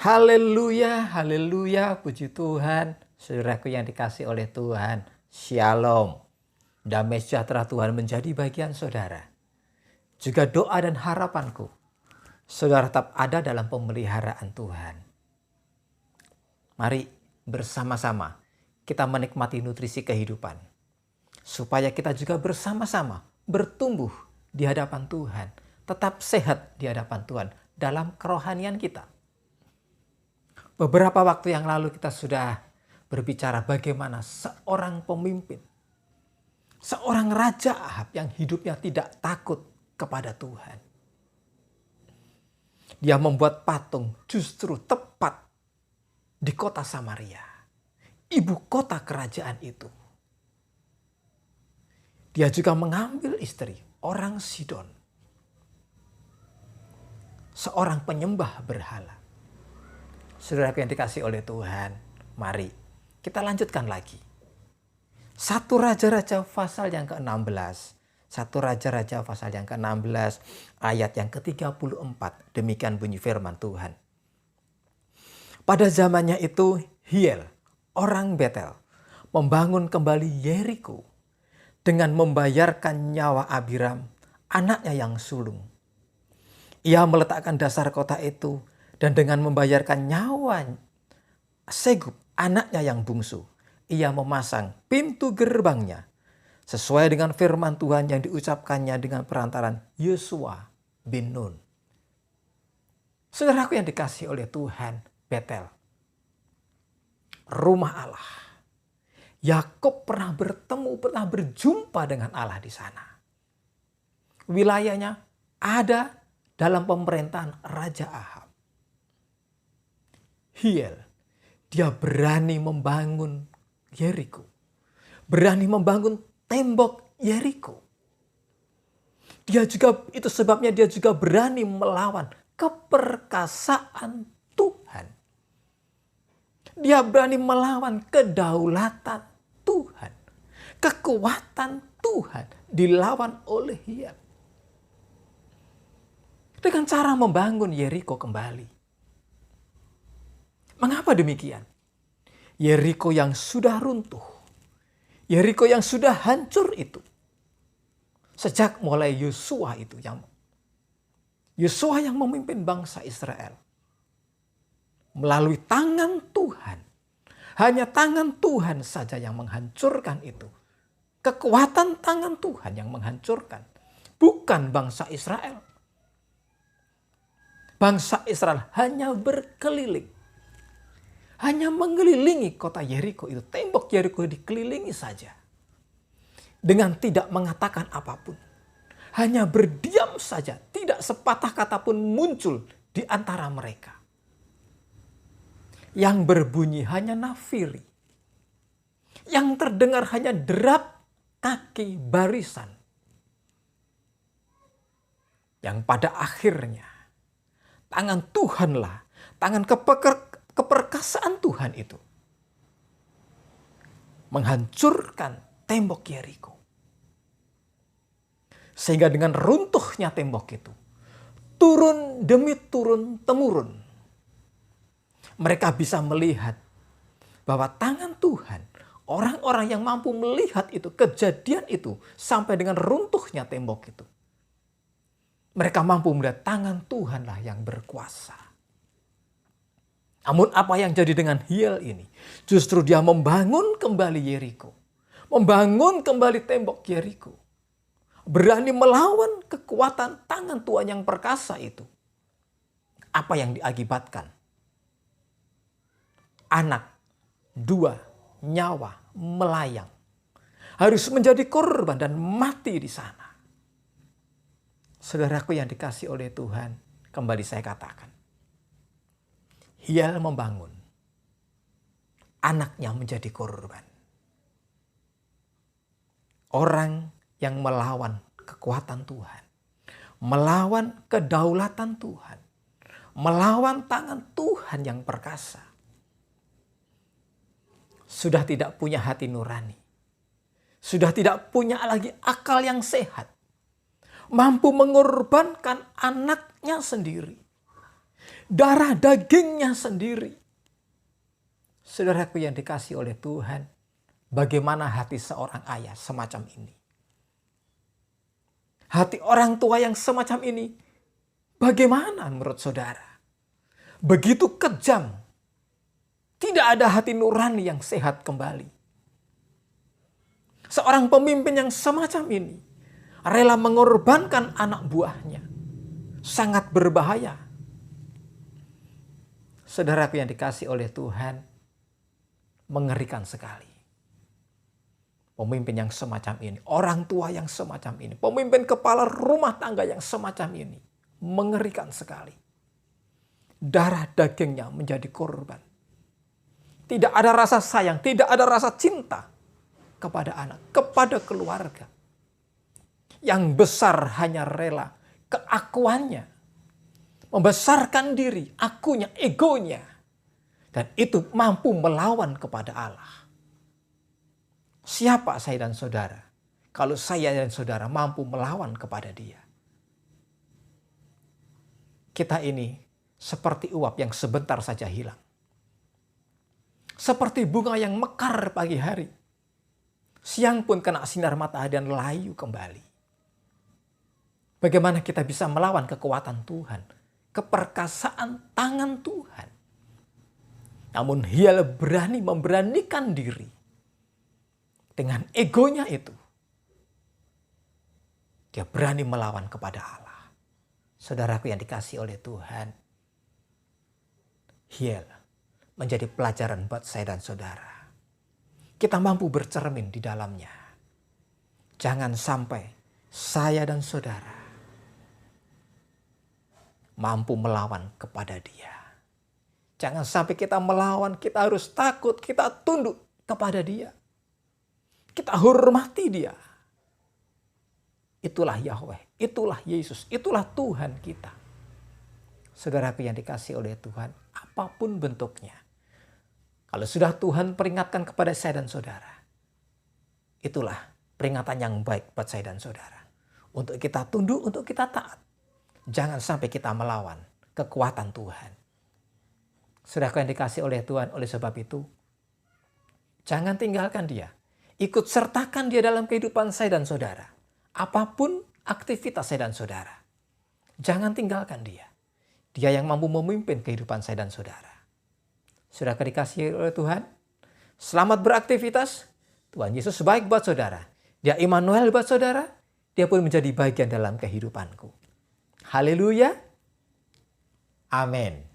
Haleluya, haleluya, puji Tuhan. Saudaraku yang dikasih oleh Tuhan, Shalom. Damai sejahtera Tuhan menjadi bagian saudara. Juga doa dan harapanku, saudara tetap ada dalam pemeliharaan Tuhan. Mari bersama-sama kita menikmati nutrisi kehidupan. Supaya kita juga bersama-sama bertumbuh di hadapan Tuhan. Tetap sehat di hadapan Tuhan dalam kerohanian kita. Beberapa waktu yang lalu kita sudah berbicara bagaimana seorang pemimpin, seorang Raja Ahab yang hidupnya tidak takut kepada Tuhan. Dia membuat patung justru tepat di kota Samaria, ibu kota kerajaan itu. Dia juga mengambil istri orang Sidon, seorang penyembah berhala. Saudara yang dikasih oleh Tuhan, mari kita lanjutkan lagi. 1 Raja-Raja pasal yang ke-16. 1 Raja-Raja pasal yang ke-16 ayat yang ke-34. Demikian bunyi firman Tuhan. Pada zamannya itu Hiel, orang Betel, membangun kembali Yeriko dengan membayarkan nyawa Abiram, anaknya yang sulung. Ia meletakkan dasar kota itu dan dengan membayarkan nyawa Segub, anaknya yang bungsu, ia memasang pintu gerbangnya sesuai dengan firman Tuhan yang diucapkannya dengan perantaran Yosua bin Nun. Saudaraku yang dikasih oleh Tuhan, Betel, rumah Allah. Yakub pernah berjumpa dengan Allah di sana. Wilayahnya ada dalam pemerintahan Raja Ahab. Hiel, dia berani membangun Yeriko. Berani membangun tembok Yeriko. Itu sebabnya dia juga berani melawan keperkasaan Tuhan. Dia berani melawan kedaulatan Tuhan. Kekuatan Tuhan dilawan oleh Hiel. Dengan cara membangun Yeriko kembali. Mengapa demikian? Yeriko yang sudah runtuh, Yeriko yang sudah hancur itu, sejak mulai Yosua yang memimpin bangsa Israel, melalui tangan Tuhan, hanya tangan Tuhan saja yang menghancurkan itu. Kekuatan tangan Tuhan yang menghancurkan, bukan bangsa Israel. Bangsa Israel hanya berkeliling. Hanya mengelilingi kota Yeriko itu. Tembok Yeriko dikelilingi saja. Dengan tidak mengatakan apapun. Hanya berdiam saja. Tidak sepatah kata pun muncul di antara mereka. Yang berbunyi hanya nafiri. Yang terdengar hanya derap kaki barisan. Yang pada akhirnya tangan Tuhanlah, tangan keperkasaan Tuhan itu menghancurkan tembok Yeriko. Sehingga dengan runtuhnya tembok itu, turun demi turun temurun, mereka bisa melihat bahwa tangan Tuhan, orang-orang yang mampu melihat itu, kejadian itu, sampai dengan runtuhnya tembok itu, mereka mampu melihat tangan Tuhanlah yang berkuasa. Namun apa yang jadi dengan Hiel ini? Justru dia membangun kembali Yeriko. Membangun kembali tembok Yeriko. Berani melawan kekuatan tangan Tuhan yang perkasa itu. Apa yang diakibatkan? Anak 2 nyawa melayang. Harus menjadi korban dan mati di sana. Saudaraku yang dikasih oleh Tuhan, kembali saya katakan. Hiel membangun. Anaknya menjadi korban. Orang yang melawan kekuatan Tuhan. Melawan kedaulatan Tuhan. Melawan tangan Tuhan yang perkasa. Sudah tidak punya hati nurani. Sudah tidak punya lagi akal yang sehat. Mampu mengorbankan anaknya sendiri. darah dagingnya sendiri. Saudaraku yang dikasihi oleh Tuhan, bagaimana hati seorang ayah semacam ini? Hati orang tua yang semacam ini, bagaimana menurut saudara? Begitu kejam. Tidak ada hati nurani yang sehat kembali. Seorang pemimpin yang semacam ini rela mengorbankan anak buahnya. Sangat berbahaya. Saudaraku yang dikasihi oleh Tuhan, mengerikan sekali. Pemimpin yang semacam ini, orang tua yang semacam ini, pemimpin kepala rumah tangga yang semacam ini, mengerikan sekali. Darah dagingnya menjadi korban. Tidak ada rasa sayang, tidak ada rasa cinta kepada anak, kepada keluarga. Yang besar hanya rela keakuannya, membesarkan diri, akunya, egonya. Dan itu mampu melawan kepada Allah. Siapa saya dan saudara? Kalau saya dan saudara mampu melawan kepada Dia. Kita ini seperti uap yang sebentar saja hilang. Seperti bunga yang mekar pagi hari. Siang pun kena sinar matahari dan layu kembali. Bagaimana kita bisa melawan kekuatan Tuhan, keperkasaan tangan Tuhan. Namun Hiel memberanikan diri. Dengan egonya itu, dia berani melawan kepada Allah. Saudaraku yang dikasihi oleh Tuhan, Hiel menjadi pelajaran buat saya dan saudara. Kita mampu bercermin di dalamnya. Jangan sampai saya dan saudara mampu melawan kepada Dia. Jangan sampai kita melawan, kita harus takut, kita tunduk kepada Dia. Kita hormati Dia. Itulah Yahweh, itulah Yesus, itulah Tuhan kita. Saudaraku yang dikasihi oleh Tuhan, apapun bentuknya. Kalau sudah Tuhan peringatkan kepada saya dan saudara, itulah peringatan yang baik buat saya dan saudara. Untuk kita tunduk, untuk kita taat. Jangan sampai kita melawan kekuatan Tuhan. Saudaraku yang dikasihi oleh Tuhan, oleh sebab itu, jangan tinggalkan Dia. Ikut sertakan Dia dalam kehidupan saya dan saudara. Apapun aktivitas saya dan saudara. Jangan tinggalkan Dia. Dia yang mampu memimpin kehidupan saya dan saudara. Sudah dikasihi oleh Tuhan. Selamat beraktivitas. Tuhan Yesus baik buat saudara. Dia Immanuel buat saudara. Dia pun menjadi bagian dalam kehidupanku. Haleluya. Amin.